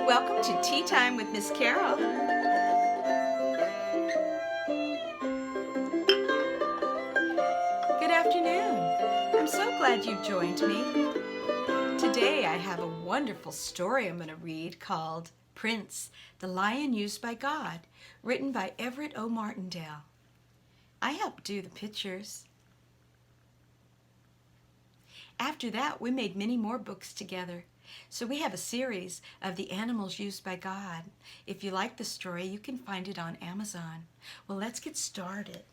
Welcome to Tea Time with Miss Carol. Good afternoon. I'm so glad you joined me. Today I have a wonderful story I'm going to read called Prince, the Lion Used by God, written by Everett O. Martindale. I helped do the pictures. After that, we made many more books together. So we have a series of the animals used by God. If you like the story, you can find it on Amazon. Well, let's get started.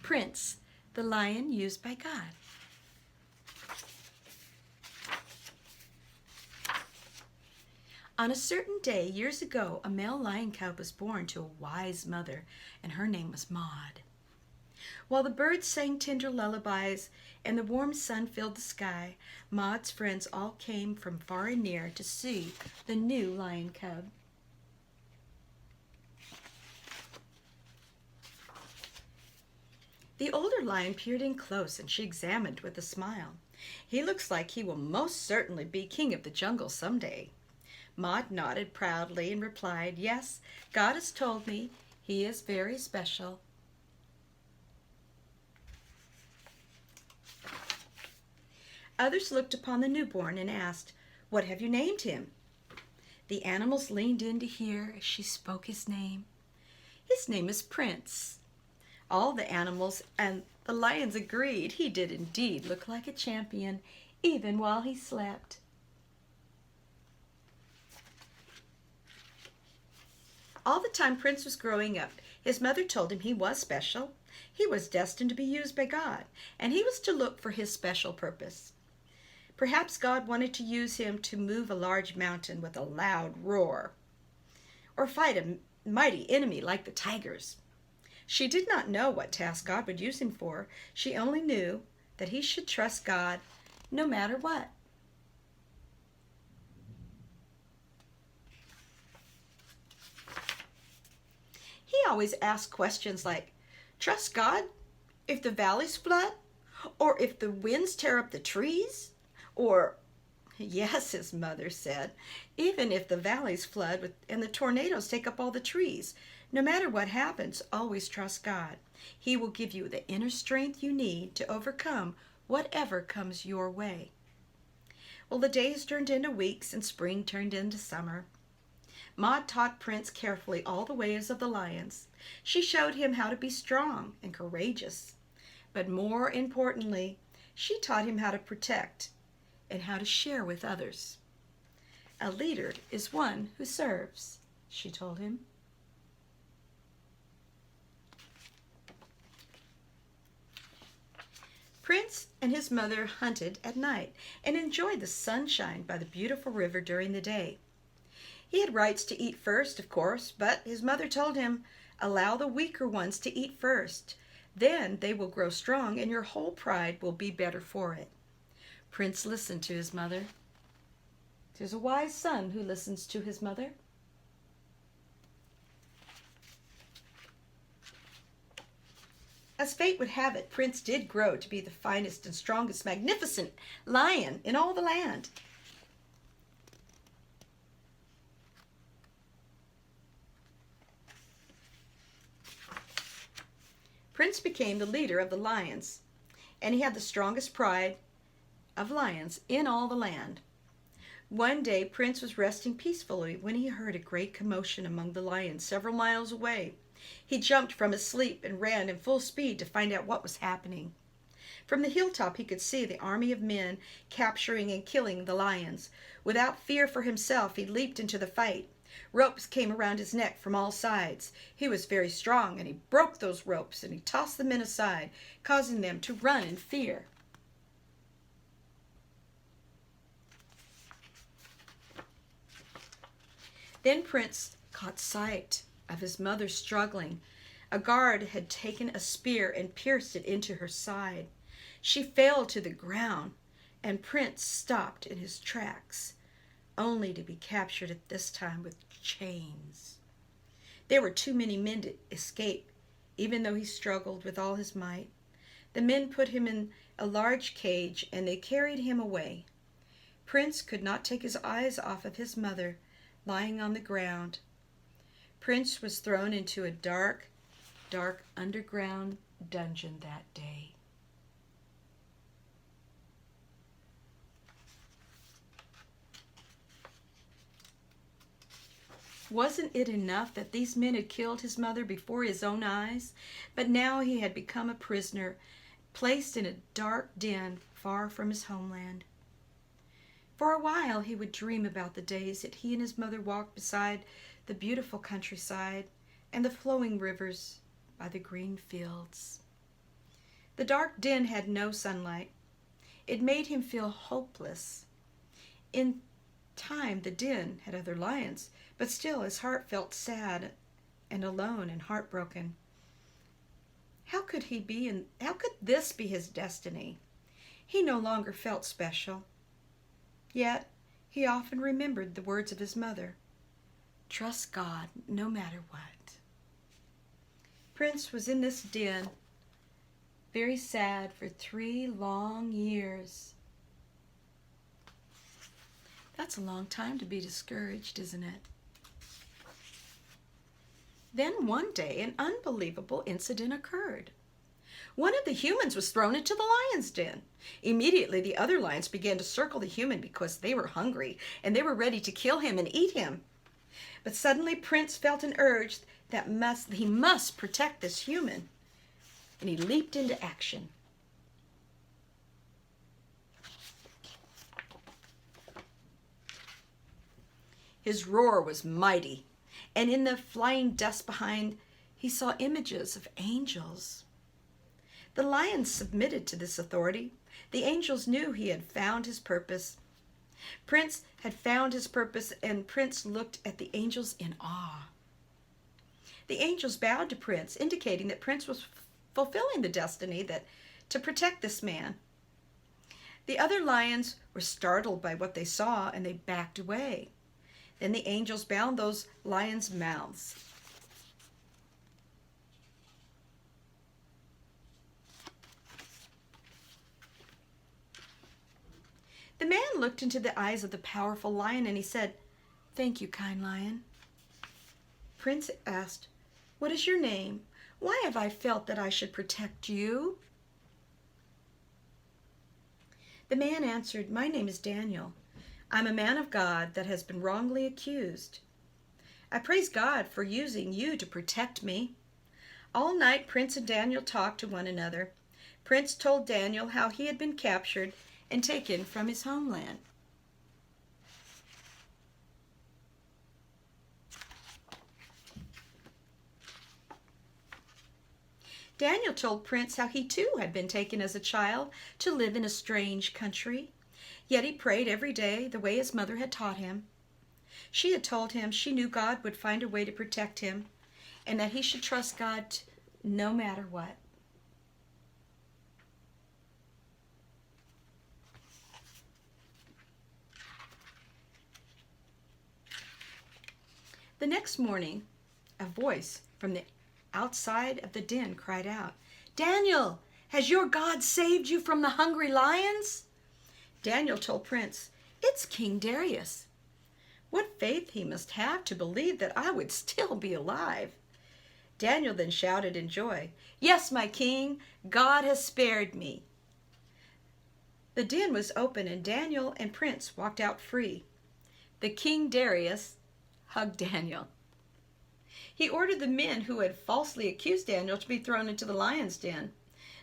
Prince, the lion used by God. On a certain day, years ago, a male lion cub was born to a wise mother, and her name was Maud. While the birds sang tender lullabies and the warm sun filled the sky, Maud's friends all came from far and near to see the new lion cub. The older lion peered in close, and she examined with a smile. "He looks like he will most certainly be king of the jungle someday." Maud nodded proudly and replied, "Yes, God has told me he is very special." Others looked upon the newborn and asked, "What have you named him?" The animals leaned in to hear as she spoke his name. "His name is Prince." All the animals and the lions agreed he did indeed look like a champion, even while he slept. All the time Prince was growing up, his mother told him he was special. He was destined to be used by God, and he was to look for his special purpose. Perhaps God wanted to use him to move a large mountain with a loud roar, or fight a mighty enemy like the tigers. She did not know what task God would use him for. She only knew that he should trust God no matter what. He always asked questions like, "Trust God if the valleys flood? Or if the winds tear up the trees?" Or, "Yes," his mother said, "even if the valleys flood and the tornadoes take up all the trees. No matter what happens, always trust God. He will give you the inner strength you need to overcome whatever comes your way." Well, the days turned into weeks and spring turned into summer. Maud taught Prince carefully all the ways of the lions. She showed him how to be strong and courageous. But more importantly, she taught him how to protect and how to share with others. "A leader is one who serves," she told him. Prince and his mother hunted at night and enjoyed the sunshine by the beautiful river during the day. He had rights to eat first, of course, but his mother told him, "Allow the weaker ones to eat first. Then they will grow strong and your whole pride will be better for it." Prince listened to his mother. There's a wise son who listens to his mother. As fate would have it, Prince did grow to be the finest and strongest, magnificent lion in all the land. Prince became the leader of the lions, and he had the strongest pride of lions in all the land. One day, Prince was resting peacefully when he heard a great commotion among the lions several miles away. He jumped from his sleep and ran in full speed to find out what was happening. From the hilltop, he could see the army of men capturing and killing the lions. Without fear for himself, he leaped into the fight. Ropes came around his neck from all sides. He was very strong, and he broke those ropes, and he tossed the men aside, causing them to run in fear. Then Prince caught sight of his mother struggling. A guard had taken a spear and pierced it into her side. She fell to the ground, and Prince stopped in his tracks, only to be captured at this time with chains. There were too many men to escape, even though he struggled with all his might. The men put him in a large cage, and they carried him away. Prince could not take his eyes off of his mother, lying on the ground. Prince was thrown into a dark, dark underground dungeon that day. Wasn't it enough that these men had killed his mother before his own eyes? But now he had become a prisoner, placed in a dark den far from his homeland. For a while he would dream about the days that he and his mother walked beside the beautiful countryside and the flowing rivers by the green fields. The dark den had no sunlight. It made him feel hopeless. In time, the den had other lions, but still his heart felt sad and alone and heartbroken. How could this be his destiny? He no longer felt special. Yet he often remembered the words of his mother. Trust God no matter what. Prince was in this den, very sad, for 3 long years. That's a long time to be discouraged, isn't it? Then one day an unbelievable incident occurred. One of the humans was thrown into the lion's den. Immediately the other lions began to circle the human because they were hungry and they were ready to kill him and eat him. But suddenly Prince felt an urge that he must protect this human, and he leaped into action. His roar was mighty, and in the flying dust behind, he saw images of angels. The lions submitted to this authority. The angels knew he had found his purpose. Prince had found his purpose, and Prince looked at the angels in awe. The angels bowed to Prince, indicating that Prince was fulfilling the destiny to protect this man. The other lions were startled by what they saw, and they backed away. Then the angels bound those lions' mouths. The man looked into the eyes of the powerful lion, and he said, "Thank you, kind lion." Prince asked, "What is your name? Why have I felt that I should protect you?" The man answered, "My name is Daniel. I'm a man of God that has been wrongly accused. I praise God for using you to protect me." All night Prince and Daniel talked to one another. Prince told Daniel how he had been captured and taken from his homeland. Daniel told Prince how he too had been taken as a child to live in a strange country. Yet he prayed every day the way his mother had taught him. She had told him she knew God would find a way to protect him, and that he should trust God no matter what. The next morning, a voice from the outside of the den cried out, "Daniel, has your God saved you from the hungry lions?" Daniel told Prince, "It's King Darius." What faith he must have to believe that I would still be alive. Daniel then shouted in joy, "Yes, my king, God has spared me." The den was open, and Daniel and Prince walked out free. The King Darius hugged Daniel. He ordered the men who had falsely accused Daniel to be thrown into the lion's den.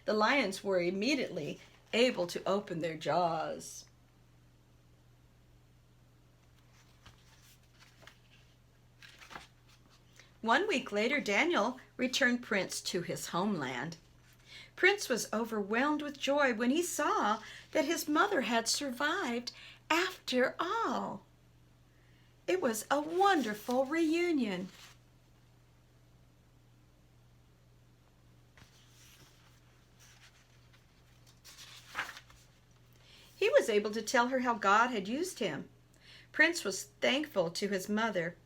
The lions were immediately able to open their jaws. One week later, Daniel returned Prince to his homeland. Prince was overwhelmed with joy when he saw that his mother had survived after all. It was a wonderful reunion. He was able to tell her how God had used him. Prince was thankful to his mother.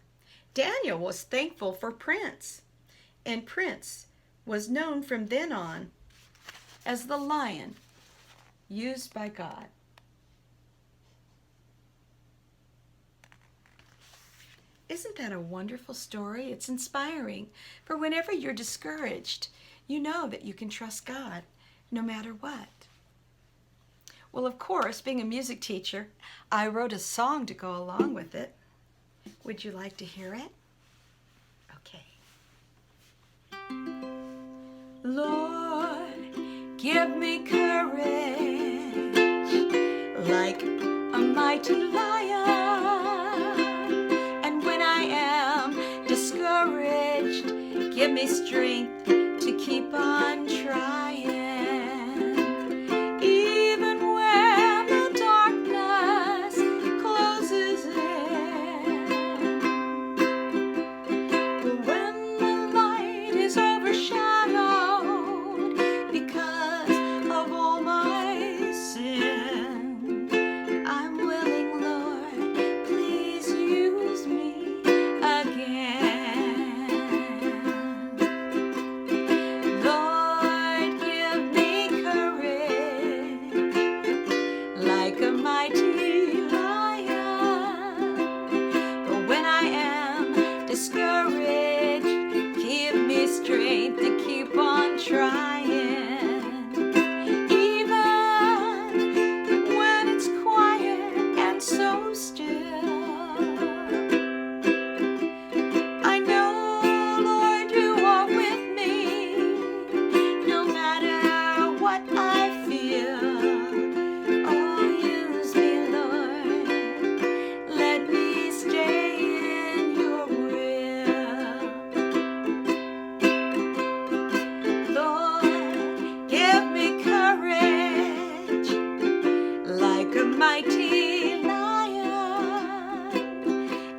Daniel was thankful for Prince. And Prince was known from then on as the lion used by God. Isn't that a wonderful story? It's inspiring. For whenever you're discouraged, you know that you can trust God no matter what. Well, of course, being a music teacher, I wrote a song to go along with it. Would you like to hear it? Okay. Lord, give me courage like a mighty lion. And when I am discouraged, give me strength to keep on trying. Even when the darkness closes in, when the light is overshadowed because of all my sin, I'm willing, Lord, please use me again. Lord, give me courage like a mighty lion. But when I am discouraged, give me strength to keep on trying. Even when it's quiet and so still, I know, Lord, you are with me, no matter what I feel. Oh, use me, Lord, let me stay in your will. Lord, give me courage like a mighty lion.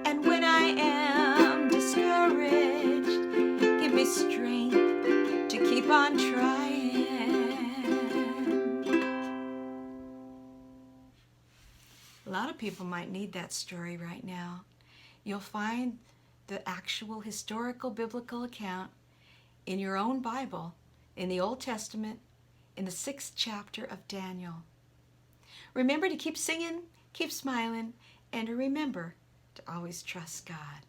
And when I am discouraged, give me strength to keep on trying. A lot of people might need that story right now. You'll find the actual historical biblical account in your own Bible, in the Old Testament, in the 6th chapter of Daniel. Remember to keep singing, keep smiling, and to remember to always trust God.